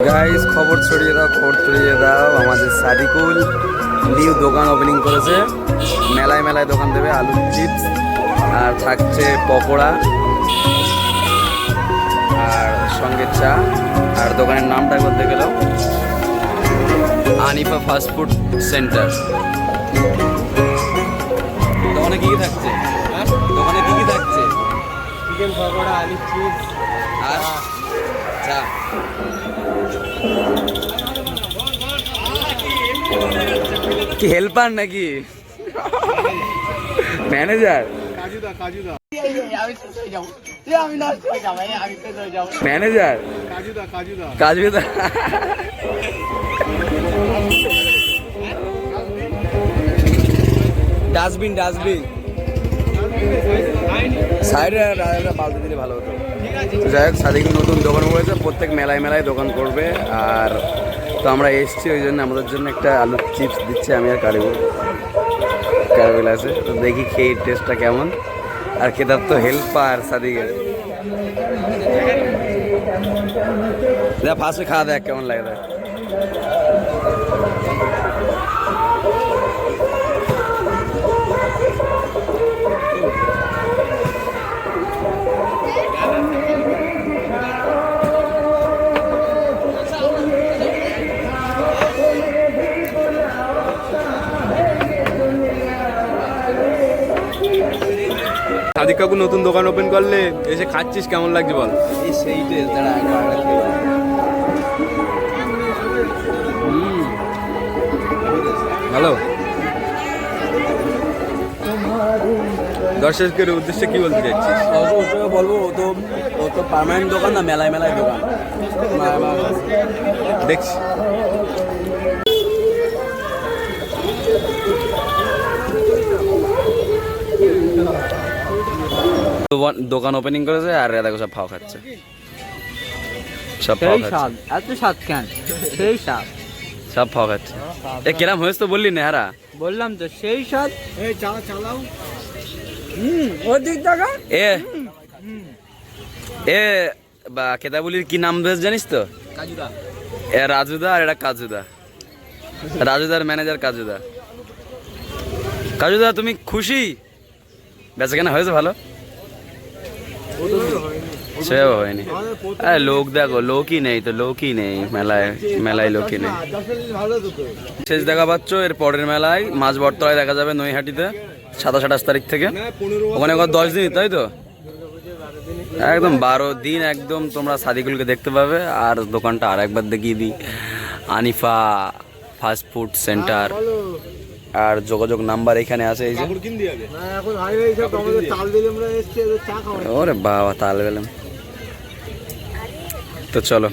Guys খবর ছড়িয়ে দাও আমাদের সাদিকুল নিউ দোকান ওপেনিং করেছে। মেলায় মেলায় দোকান দেবে, আলুর চিপস আর থাকছে পকোড়া আর সঙ্গে চা। আর দোকানের নামটা করতে গেল আনিফা ফাস্ট ফুড সেন্টার। দোকানে কি থাকছে? দোকানে কি থাকছে? চিকেন পকোড়া, আলুর চিপস আর চা। কি হেল্পার নাকি ম্যানেজার? ম্যানেজার কাজুদা। ডাস্টবিন সাইডে বালতি দিলে ভালো হতো। যাই হোক, সাদিকুল নতুন দোকান করেছে, প্রত্যেক মেলায় মেলায় দোকান করবে। আর তো আমরা এসছি, ওই জন্য আমাদের জন্য একটা আলুর চিপস দিচ্ছে। আমি আর কারিবেল আছে, তো দেখি খেয়ে টেস্টটা কেমন। আর কেদার তো হেল্পার সাদিকের, ফার্স্টে খাওয়া দেখ কেমন লাগে। সাদিক কাকু নতুন দোকান ওপেন করলে, এসে খাচ্ছিস, কেমন লাগছে বল? সেই টেস্ট ভালো। দর্শকের উদ্দেশ্যে কি বলতে চাইছিস? বলবো ও তো পার্মানেন্ট দোকান না, মেলায় মেলায় দোকান দেখছি। দোকান ওপেনিং করেছে আর দেখো সব ফাও খাচ্ছে, সব ফাও খাচ্ছে। এত স্বাদ কেন? সেই স্বাদ, সব ফাও খাচ্ছে। এ কেরাম হয়েছে তো বললি না? হারা বললাম তো সেই স্বাদ। এই চালাও। ওদিক দেখা। এ বা কেতাবুলির কি নাম বেশ জানিস তো? কাজুদা। এ রাজুদা আর এটা কাজুদা। রাজুদার ম্যানেজার কাজুদা। কাজুদা তুমি খুশি? বেচা কেনা হয়েছে ভালো? সেও হয়নি। আরে লোক দেখো, লোকই নেই তো, লোকই নেই মেলায় লোকই নেই। শেষ দেখা পাচ্ছ এর পরের মেলায় মাছ বটতলায় দেখা যাবে, নৈহাটিতে 27-28 তারিখ থেকে। ওখানে 10 দিন, তাই তো? একদম 12 দিন একদম তোমরা সাদিকুলকে দেখতে পাবে। আর দোকানটা আর একবার দেখিয়ে দিই, আনিফা ফাস্ট ফুড সেন্টার। আর যোগাযোগ নাম্বার এখানে আছে, এই যে। ওরে বাবা, তাল বেলাম তো, চলো।